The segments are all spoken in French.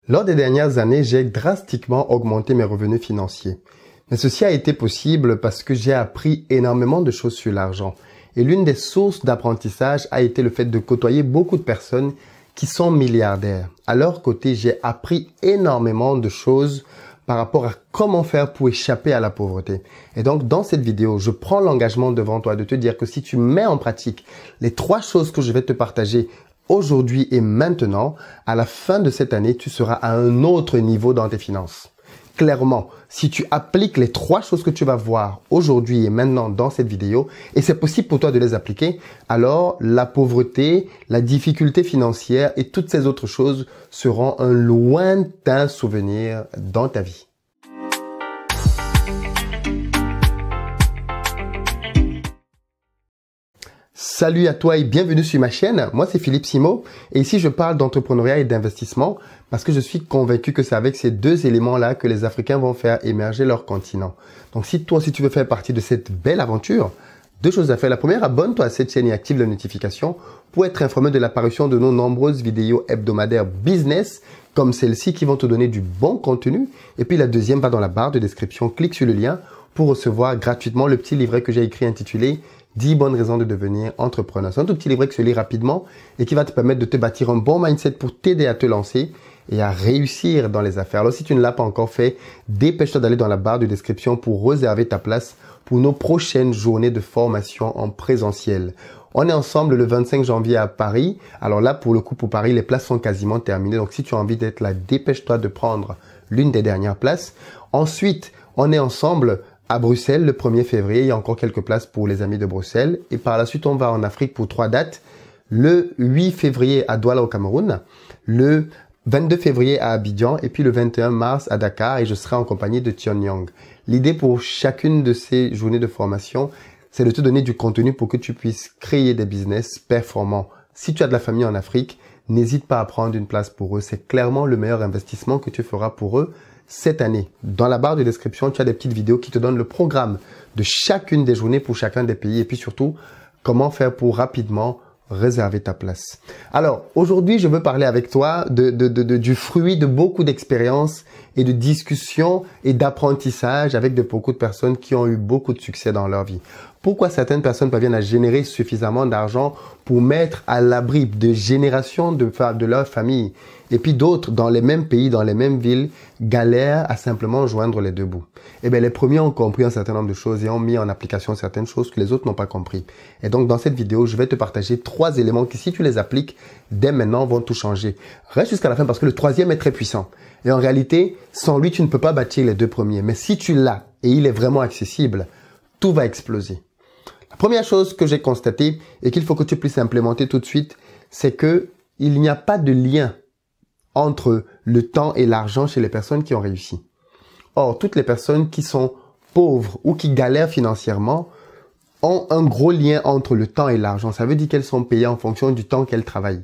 Lors des dernières années, j'ai drastiquement augmenté mes revenus financiers. Mais ceci a été possible parce que j'ai appris énormément de choses sur l'argent. Et l'une des sources d'apprentissage a été le fait de côtoyer beaucoup de personnes qui sont milliardaires. À leur côté, j'ai appris énormément de choses par rapport à comment faire pour échapper à la pauvreté. Et donc, dans cette vidéo, je prends l'engagement devant toi de te dire que si tu mets en pratique les 3 choses que je vais te partager aujourd'hui et maintenant, à la fin de cette année, tu seras à un autre niveau dans tes finances. Clairement, si tu appliques les 3 choses que tu vas voir aujourd'hui et maintenant dans cette vidéo, et c'est possible pour toi de les appliquer, alors la pauvreté, la difficulté financière et toutes ces autres choses seront un lointain souvenir dans ta vie. Salut à toi et bienvenue sur ma chaîne. Moi, c'est Philippe Simo et ici, je parle d'entrepreneuriat et d'investissement parce que je suis convaincu que c'est avec ces 2 éléments-là que les Africains vont faire émerger leur continent. Donc, si toi aussi, tu veux faire partie de cette belle aventure, 2 choses à faire. La première, abonne-toi à cette chaîne et active les notifications pour être informé de l'apparition de nos nombreuses vidéos hebdomadaires business comme celle-ci qui vont te donner du bon contenu. Et puis, la deuxième, va dans la barre de description, clique sur le lien pour recevoir gratuitement le petit livret que j'ai écrit intitulé 10 bonnes raisons de devenir entrepreneur. C'est un tout petit livret qui se lit rapidement et qui va te permettre de te bâtir un bon mindset pour t'aider à te lancer et à réussir dans les affaires. Alors, si tu ne l'as pas encore fait, dépêche-toi d'aller dans la barre de description pour réserver ta place pour nos prochaines journées de formation en présentiel. On est ensemble le 25 janvier à Paris. Alors là, pour le coup, pour Paris, les places sont quasiment terminées. Donc, si tu as envie d'être là, dépêche-toi de prendre l'une des dernières places. Ensuite, on est ensemble à Bruxelles le 1er février, il y a encore quelques places pour les amis de Bruxelles. Et par la suite, on va en Afrique pour 3 dates. Le 8 février à Douala au Cameroun, le 22 février à Abidjan et puis le 21 mars à Dakar et je serai en compagnie de Tion Young. L'idée pour chacune de ces journées de formation, c'est de te donner du contenu pour que tu puisses créer des business performants. Si tu as de la famille en Afrique, n'hésite pas à prendre une place pour eux. C'est clairement le meilleur investissement que tu feras pour eux cette année. Dans la barre de description, tu as des petites vidéos qui te donnent le programme de chacune des journées pour chacun des pays et puis surtout, comment faire pour rapidement réserver ta place. Alors, aujourd'hui, je veux parler avec toi du fruit de beaucoup d'expériences et de discussions et d'apprentissage avec beaucoup de personnes qui ont eu beaucoup de succès dans leur vie. Pourquoi certaines personnes parviennent à générer suffisamment d'argent pour mettre à l'abri de générations de leur famille et puis d'autres dans les mêmes pays, dans les mêmes villes, galèrent à simplement joindre les 2 bouts. Eh bien, les premiers ont compris un certain nombre de choses et ont mis en application certaines choses que les autres n'ont pas compris. Et donc, dans cette vidéo, je vais te partager 3 éléments qui, si tu les appliques, dès maintenant, vont tout changer. Reste jusqu'à la fin parce que le 3e est très puissant. Et en réalité, sans lui, tu ne peux pas bâtir les 2 premiers. Mais si tu l'as et il est vraiment accessible, tout va exploser. La première chose que j'ai constatée et qu'il faut que tu puisses implémenter tout de suite, c'est que il n'y a pas de lien entre le temps et l'argent chez les personnes qui ont réussi. Or, toutes les personnes qui sont pauvres ou qui galèrent financièrement ont un gros lien entre le temps et l'argent. Ça veut dire qu'elles sont payées en fonction du temps qu'elles travaillent.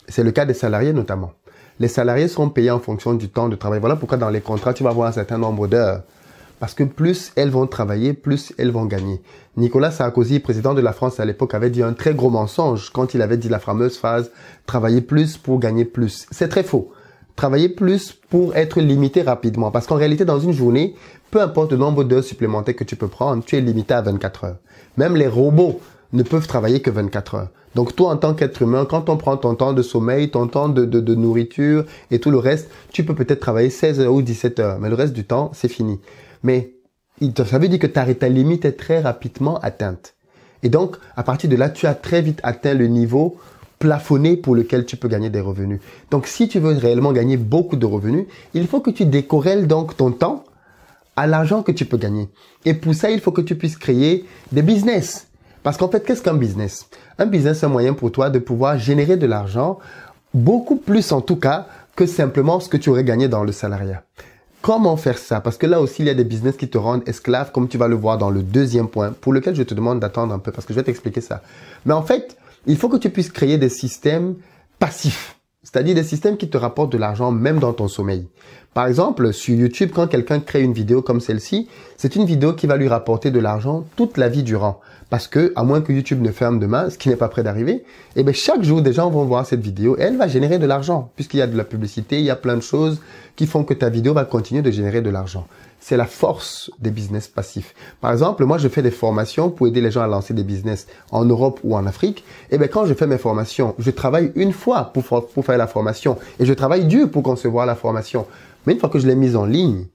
C'est le cas des salariés notamment. Les salariés sont payés en fonction du temps de travail. Voilà pourquoi dans les contrats, tu vas avoir un certain nombre d'heures. Parce que plus elles vont travailler, plus elles vont gagner. Nicolas Sarkozy, président de la France à l'époque, avait dit un très gros mensonge quand il avait dit la fameuse phrase « travailler plus pour gagner plus ». C'est très faux. Travailler plus pour être limité rapidement. Parce qu'en réalité, dans une journée, peu importe le nombre d'heures supplémentaires que tu peux prendre, tu es limité à 24 heures. Même les robots ne peuvent travailler que 24 heures. Donc toi, en tant qu'être humain, quand on prend ton temps de sommeil, ton temps de nourriture et tout le reste, tu peux peut-être travailler 16 heures ou 17 heures. Mais le reste du temps, c'est fini. Mais ça veut dire que ta limite est très rapidement atteinte. Et donc, à partir de là, tu as très vite atteint le niveau plafonné pour lequel tu peux gagner des revenus. Donc, si tu veux réellement gagner beaucoup de revenus, il faut que tu décorrèles donc ton temps à l'argent que tu peux gagner. Et pour ça, il faut que tu puisses créer des business. Parce qu'en fait, qu'est-ce qu'un business? Un business, c'est un moyen pour toi de pouvoir générer de l'argent, beaucoup plus en tout cas que simplement ce que tu aurais gagné dans le salariat. Comment faire ça? Parce que là aussi, il y a des business qui te rendent esclave, comme tu vas le voir dans le 2e point, pour lequel je te demande d'attendre un peu, parce que je vais t'expliquer ça. Mais en fait, il faut que tu puisses créer des systèmes passifs. C'est-à-dire des systèmes qui te rapportent de l'argent même dans ton sommeil. Par exemple, sur YouTube, quand quelqu'un crée une vidéo comme celle-ci, c'est une vidéo qui va lui rapporter de l'argent toute la vie durant. Parce que, à moins que YouTube ne ferme demain, ce qui n'est pas près d'arriver, eh bien, chaque jour, des gens vont voir cette vidéo et elle va générer de l'argent. Puisqu'il y a de la publicité, il y a plein de choses qui font que ta vidéo va continuer de générer de l'argent. C'est la force des business passifs. Par exemple, moi, je fais des formations pour aider les gens à lancer des business en Europe ou en Afrique. Et bien, quand je fais mes formations, je travaille une fois pour faire la formation et je travaille dur pour concevoir la formation. Mais une fois que je l'ai mise en ligne,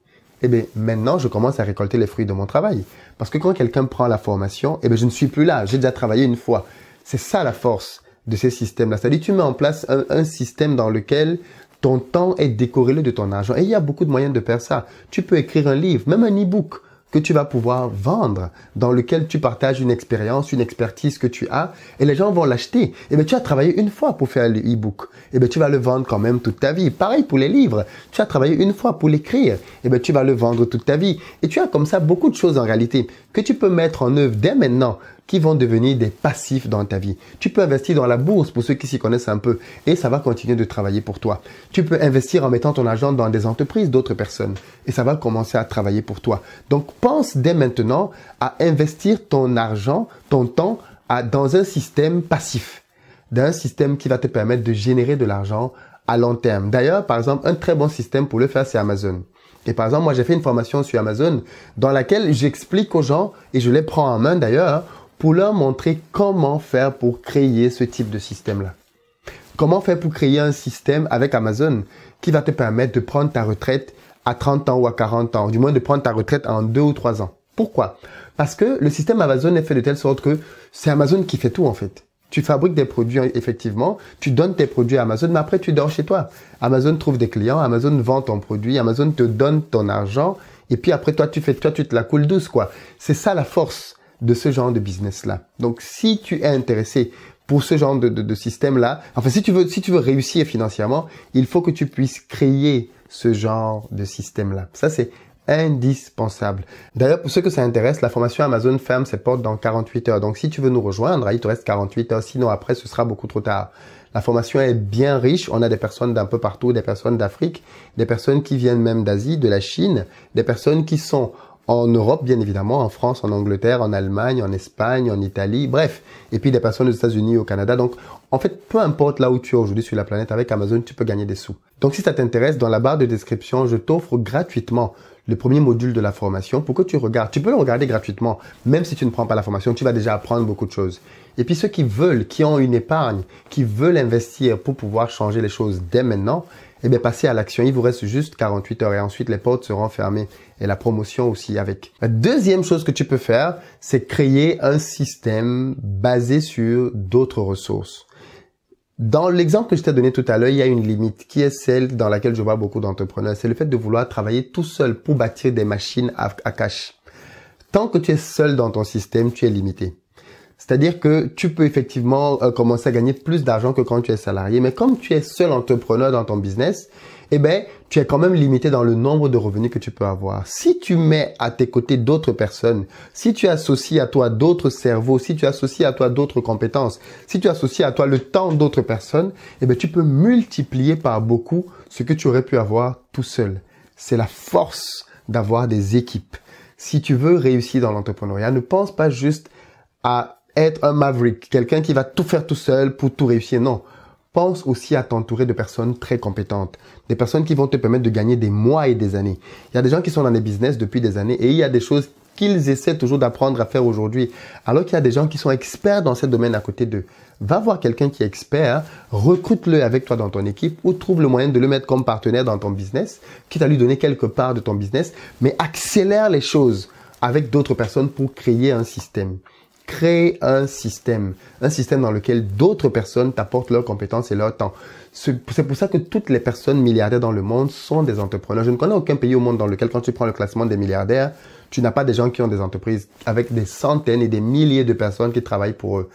eh bien, maintenant, je commence à récolter les fruits de mon travail. Parce que quand quelqu'un prend la formation, eh bien, je ne suis plus là. J'ai déjà travaillé une fois. C'est ça la force de ces systèmes-là. C'est-à-dire, tu mets en place un système dans lequel ton temps est décorrélé de ton argent. Et il y a beaucoup de moyens de faire ça. Tu peux écrire un livre, même un e-book que tu vas pouvoir vendre, dans lequel tu partages une expérience, une expertise que tu as, et les gens vont l'acheter. Et bien, tu as travaillé une fois pour faire l'e-book. Et bien, tu vas le vendre quand même toute ta vie. Pareil pour les livres. Tu as travaillé une fois pour l'écrire. Et bien, tu vas le vendre toute ta vie. Et tu as comme ça beaucoup de choses en réalité que tu peux mettre en œuvre dès maintenant, qui vont devenir des passifs dans ta vie. Tu peux investir dans la bourse pour ceux qui s'y connaissent un peu et ça va continuer de travailler pour toi. Tu peux investir en mettant ton argent dans des entreprises d'autres personnes et ça va commencer à travailler pour toi. Donc, pense dès maintenant à investir ton argent, ton temps dans un système passif, dans un système qui va te permettre de générer de l'argent à long terme. D'ailleurs, par exemple, un très bon système pour le faire, c'est Amazon. Et par exemple, moi, j'ai fait une formation sur Amazon dans laquelle j'explique aux gens, et je les prends en main d'ailleurs, pour leur montrer comment faire pour créer ce type de système-là. Comment faire pour créer un système avec Amazon qui va te permettre de prendre ta retraite à 30 ans ou à 40 ans, du moins de prendre ta retraite en 2 ou 3 ans. Pourquoi? Parce que le système Amazon est fait de telle sorte que c'est Amazon qui fait tout en fait. Tu fabriques des produits, effectivement, tu donnes tes produits à Amazon, mais après tu dors chez toi. Amazon trouve des clients, Amazon vend ton produit, Amazon te donne ton argent, et puis après toi, tu te la coules douce, quoi. C'est ça la force de ce genre de business-là. Donc, si tu es intéressé pour ce genre de système-là, enfin, si tu veux réussir financièrement, il faut que tu puisses créer ce genre de système-là. Ça, c'est indispensable. D'ailleurs, pour ceux que ça intéresse, la formation Amazon ferme ses portes dans 48 heures. Donc, si tu veux nous rejoindre, il te reste 48 heures. Sinon, après, ce sera beaucoup trop tard. La formation est bien riche. On a des personnes d'un peu partout, des personnes d'Afrique, des personnes qui viennent même d'Asie, de la Chine, des personnes qui sont en Europe, bien évidemment, en France, en Angleterre, en Allemagne, en Espagne, en Italie, bref. Et puis des personnes aux États-Unis, au Canada. Donc, en fait, peu importe là où tu es aujourd'hui sur la planète, avec Amazon, tu peux gagner des sous. Donc, si ça t'intéresse, dans la barre de description, je t'offre gratuitement le premier module de la formation pour que tu regardes. Tu peux le regarder gratuitement, même si tu ne prends pas la formation, tu vas déjà apprendre beaucoup de choses. Et puis ceux qui veulent, qui ont une épargne, qui veulent investir pour pouvoir changer les choses dès maintenant, eh bien, passez à l'action. Il vous reste juste 48 heures et ensuite les portes seront fermées et la promotion aussi avec. La deuxième chose que tu peux faire, c'est créer un système basé sur d'autres ressources. Dans l'exemple que je t'ai donné tout à l'heure, il y a une limite qui est celle dans laquelle je vois beaucoup d'entrepreneurs. C'est le fait de vouloir travailler tout seul pour bâtir des machines à cash. Tant que tu es seul dans ton système, tu es limité. C'est-à-dire que tu peux effectivement commencer à gagner plus d'argent que quand tu es salarié. Mais comme tu es seul entrepreneur dans ton business, eh ben, tu es quand même limité dans le nombre de revenus que tu peux avoir. Si tu mets à tes côtés d'autres personnes, si tu associes à toi d'autres cerveaux, si tu associes à toi d'autres compétences, si tu associes à toi le temps d'autres personnes, eh ben, tu peux multiplier par beaucoup ce que tu aurais pu avoir tout seul. C'est la force d'avoir des équipes. Si tu veux réussir dans l'entrepreneuriat, ne pense pas juste à être un maverick, quelqu'un qui va tout faire tout seul pour tout réussir. Non. Pense aussi à t'entourer de personnes très compétentes, des personnes qui vont te permettre de gagner des mois et des années. Il y a des gens qui sont dans des business depuis des années et il y a des choses qu'ils essaient toujours d'apprendre à faire aujourd'hui. Alors qu'il y a des gens qui sont experts dans ce domaine à côté d'eux. Va voir quelqu'un qui est expert, recrute-le avec toi dans ton équipe ou trouve le moyen de le mettre comme partenaire dans ton business, quitte à lui donner quelque part de ton business, mais accélère les choses avec d'autres personnes pour créer un système. Crée un système dans lequel d'autres personnes t'apportent leurs compétences et leur temps. C'est pour ça que toutes les personnes milliardaires dans le monde sont des entrepreneurs. Je ne connais aucun pays au monde dans lequel, quand tu prends le classement des milliardaires, tu n'as pas des gens qui ont des entreprises avec des centaines et des milliers de personnes qui travaillent pour eux.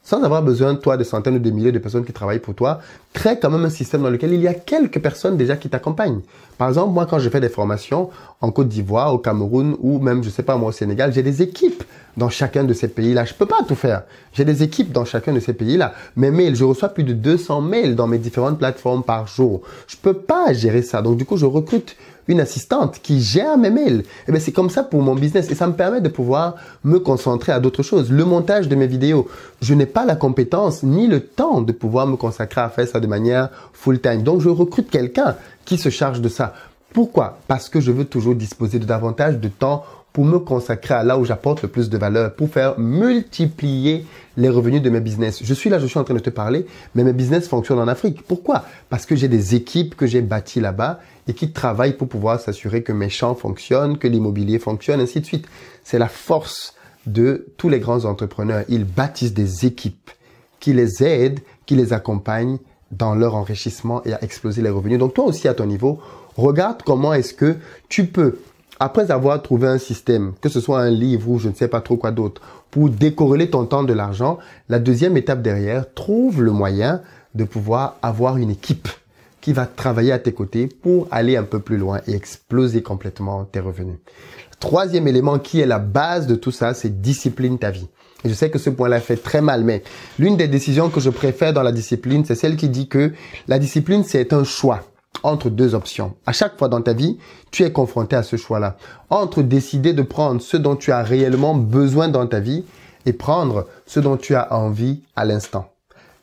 sans avoir besoin, toi, de centaines ou de milliers de personnes qui travaillent pour toi, crée quand même un système dans lequel il y a quelques personnes déjà qui t'accompagnent. Par exemple, moi, quand je fais des formations en Côte d'Ivoire, au Cameroun ou même, je sais pas moi, au Sénégal, j'ai des équipes dans chacun de ces pays-là. Je peux pas tout faire. J'ai des équipes dans chacun de ces pays-là. Mes mails, je reçois plus de 200 mails dans mes différentes plateformes par jour. Je peux pas gérer ça. Donc, du coup, je recrute une assistante qui gère mes mails. Et bien, c'est comme ça pour mon business et ça me permet de pouvoir me concentrer à d'autres choses. Le montage de mes vidéos, je n'ai pas la compétence ni le temps de pouvoir me consacrer à faire ça de manière full-time. Donc, je recrute quelqu'un qui se charge de ça. Pourquoi? Parce que je veux toujours disposer de davantage de temps pour me consacrer à là où j'apporte le plus de valeur, pour faire multiplier les revenus de mes business. Je suis en train de te parler, mais mes business fonctionnent en Afrique. Pourquoi? Parce que j'ai des équipes que j'ai bâties là-bas et qui travaillent pour pouvoir s'assurer que mes champs fonctionnent, que l'immobilier fonctionne, ainsi de suite. C'est la force de tous les grands entrepreneurs. Ils bâtissent des équipes qui les aident, qui les accompagnent dans leur enrichissement et à exploser les revenus. Donc toi aussi à ton niveau, regarde comment est-ce que tu peux, après avoir trouvé un système, que ce soit un livre ou je ne sais pas trop quoi d'autre, pour décorréler ton temps de l'argent, la deuxième étape derrière, trouve le moyen de pouvoir avoir une équipe qui va travailler à tes côtés pour aller un peu plus loin et exploser complètement tes revenus. Troisième élément qui est la base de tout ça, c'est discipline ta vie. Et je sais que ce point-là fait très mal, mais l'une des décisions que je préfère dans la discipline, c'est celle qui dit que la discipline, c'est un choix entre deux options. À chaque fois dans ta vie, tu es confronté à ce choix-là. Entre décider de prendre ce dont tu as réellement besoin dans ta vie et prendre ce dont tu as envie à l'instant.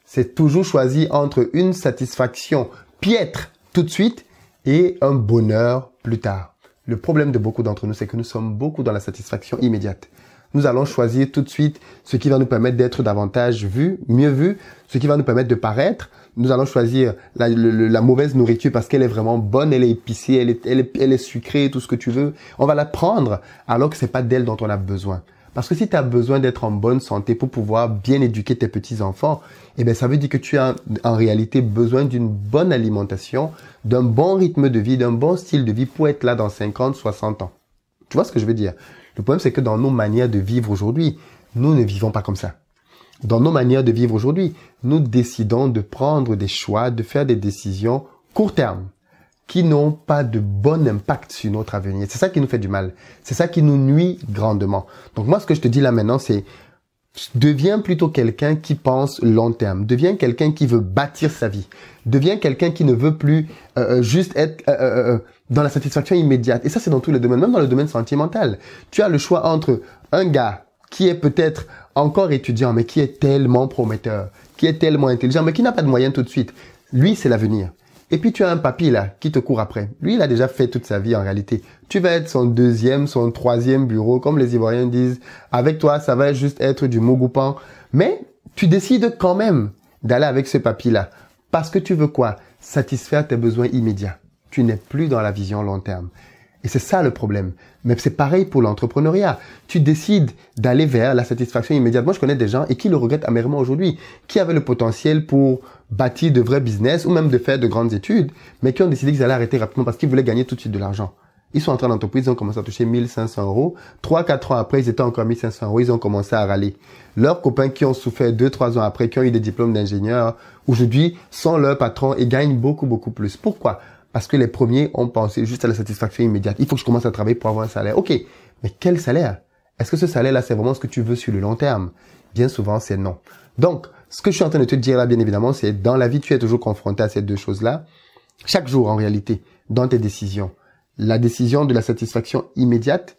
C'est toujours choisi entre une satisfaction piètre tout de suite et un bonheur plus tard. Le problème de beaucoup d'entre nous, c'est que nous sommes beaucoup dans la satisfaction immédiate. Nous allons choisir tout de suite ce qui va nous permettre d'être davantage vus, mieux vus, ce qui va nous permettre de paraître. Nous allons choisir la mauvaise nourriture parce qu'elle est vraiment bonne, elle est épicée, elle est sucrée, tout ce que tu veux. On va la prendre alors que c'est pas d'elle dont on a besoin. Parce que si tu as besoin d'être en bonne santé pour pouvoir bien éduquer tes petits-enfants, eh bien, ça veut dire que tu as en réalité besoin d'une bonne alimentation, d'un bon rythme de vie, d'un bon style de vie pour être là dans 50, 60 ans. Tu vois ce que je veux dire? Le problème, c'est que dans nos manières de vivre aujourd'hui, nous ne vivons pas comme ça. Dans nos manières de vivre aujourd'hui, nous décidons de prendre des choix, de faire des décisions court terme qui n'ont pas de bon impact sur notre avenir. C'est ça qui nous fait du mal. C'est ça qui nous nuit grandement. Donc moi, ce que je te dis là maintenant, c'est deviens plutôt quelqu'un qui pense long terme. Deviens quelqu'un qui veut bâtir sa vie. Deviens quelqu'un qui ne veut plus juste être dans la satisfaction immédiate. Et ça, c'est dans tous les domaines, même dans le domaine sentimental. Tu as le choix entre un gars qui est peut-être encore étudiant, mais qui est tellement prometteur, qui est tellement intelligent, mais qui n'a pas de moyens tout de suite. Lui, c'est l'avenir. Et puis, tu as un papy là qui te court après. Lui, il a déjà fait toute sa vie en réalité. Tu vas être son deuxième, son troisième bureau, comme les Ivoiriens disent. Avec toi, ça va juste être du mogoupan. Mais tu décides quand même d'aller avec ce papy là. Parce que tu veux quoi? Satisfaire tes besoins immédiats. Tu n'es plus dans la vision long terme. Et c'est ça le problème. Mais c'est pareil pour l'entrepreneuriat. Tu décides d'aller vers la satisfaction immédiate. Moi, je connais des gens et qui le regrettent amèrement aujourd'hui, qui avaient le potentiel pour bâtir de vrais business ou même de faire de grandes études, mais qui ont décidé qu'ils allaient arrêter rapidement parce qu'ils voulaient gagner tout de suite de l'argent. Ils sont entrés en entreprise, ils ont commencé à toucher 1500 euros. 3-4 ans après, ils étaient encore 1500 euros, ils ont commencé à râler. Leurs copains qui ont souffert 2-3 ans après, qui ont eu des diplômes d'ingénieur, aujourd'hui, sont leurs patrons et gagnent beaucoup, beaucoup plus. Pourquoi? Parce que les premiers ont pensé juste à la satisfaction immédiate. Il faut que je commence à travailler pour avoir un salaire. Ok, mais quel salaire? Est-ce que ce salaire-là, c'est vraiment ce que tu veux sur le long terme? Bien souvent, c'est non. Donc, ce que je suis en train de te dire là, bien évidemment, c'est dans la vie, tu es toujours confronté à ces deux choses-là. Chaque jour, en réalité, dans tes décisions. La décision de la satisfaction immédiate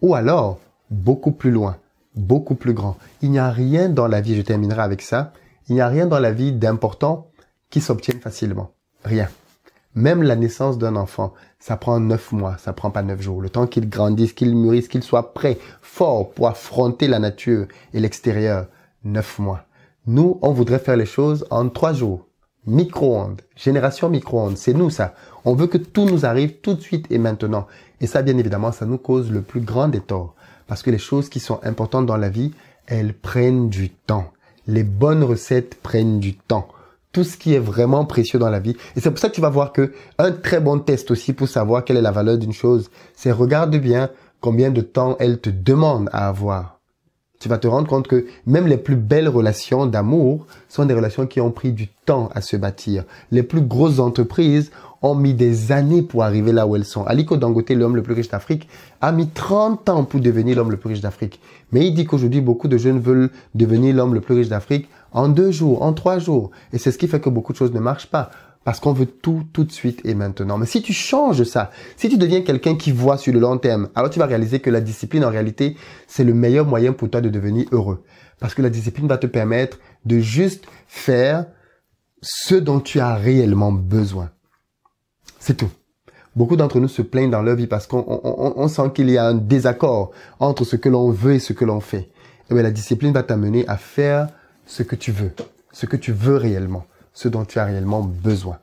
ou alors beaucoup plus loin, beaucoup plus grand. Il n'y a rien dans la vie, je terminerai avec ça, il n'y a rien dans la vie d'important qui s'obtienne facilement. Rien. Même la naissance d'un enfant, ça prend 9 mois, ça prend pas 9 jours. Le temps qu'il grandisse, qu'il mûrisse, qu'il soit prêt, fort pour affronter la nature et l'extérieur, 9 mois. Nous, on voudrait faire les choses en 3 jours. Micro-ondes, génération micro-ondes, c'est nous ça. On veut que tout nous arrive tout de suite et maintenant. Et ça, bien évidemment, ça nous cause le plus grand des torts. Parce que les choses qui sont importantes dans la vie, elles prennent du temps. Les bonnes recettes prennent du temps. Tout ce qui est vraiment précieux dans la vie. Et c'est pour ça que tu vas voir que un très bon test aussi pour savoir quelle est la valeur d'une chose, c'est regarde bien combien de temps elle te demande à avoir. Tu vas te rendre compte que même les plus belles relations d'amour sont des relations qui ont pris du temps à se bâtir. Les plus grosses entreprises ont mis des années pour arriver là où elles sont. Aliko Dangote, l'homme le plus riche d'Afrique, a mis 30 ans pour devenir l'homme le plus riche d'Afrique. Mais il dit qu'aujourd'hui, beaucoup de jeunes veulent devenir l'homme le plus riche d'Afrique en 2 jours, en 3 jours. Et c'est ce qui fait que beaucoup de choses ne marchent pas. Parce qu'on veut tout de suite et maintenant. Mais si tu changes ça, si tu deviens quelqu'un qui voit sur le long terme, alors tu vas réaliser que la discipline, en réalité, c'est le meilleur moyen pour toi de devenir heureux. Parce que la discipline va te permettre de juste faire ce dont tu as réellement besoin. C'est tout. Beaucoup d'entre nous se plaignent dans leur vie parce qu'on sent qu'il y a un désaccord entre ce que l'on veut et ce que l'on fait. Et bien, la discipline va t'amener à faire ce que tu veux réellement. Ce dont tu as réellement besoin.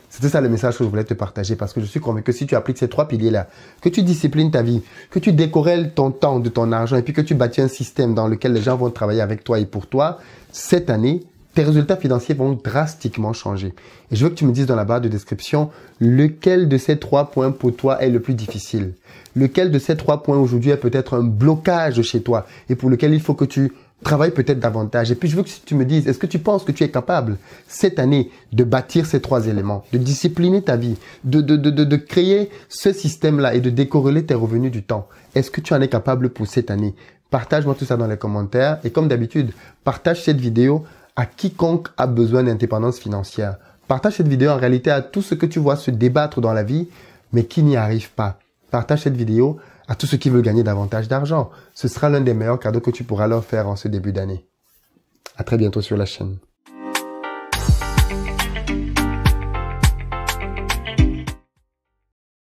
C'était ça le message que je voulais te partager parce que je suis convaincu que si tu appliques ces 3 piliers-là, que tu disciplines ta vie, que tu décorrèles ton temps de ton argent et puis que tu bâtis un système dans lequel les gens vont travailler avec toi et pour toi, cette année, tes résultats financiers vont drastiquement changer. Et je veux que tu me dises dans la barre de description lequel de ces 3 points pour toi est le plus difficile. Lequel de ces 3 points aujourd'hui est peut-être un blocage chez toi et pour lequel il faut que tu travaille peut-être davantage. Et puis, je veux que tu me dises, est-ce que tu penses que tu es capable, cette année, de bâtir ces 3 éléments, de discipliner ta vie, de créer ce système-là et de décorréler tes revenus du temps? Est-ce que tu en es capable pour cette année? Partage-moi tout ça dans les commentaires. Et comme d'habitude, partage cette vidéo à quiconque a besoin d'indépendance financière. Partage cette vidéo en réalité à tout ce que tu vois se débattre dans la vie, mais qui n'y arrive pas. Partage cette vidéo à tous ceux qui veulent gagner davantage d'argent. Ce sera l'un des meilleurs cadeaux que tu pourras leur faire en ce début d'année. À très bientôt sur la chaîne.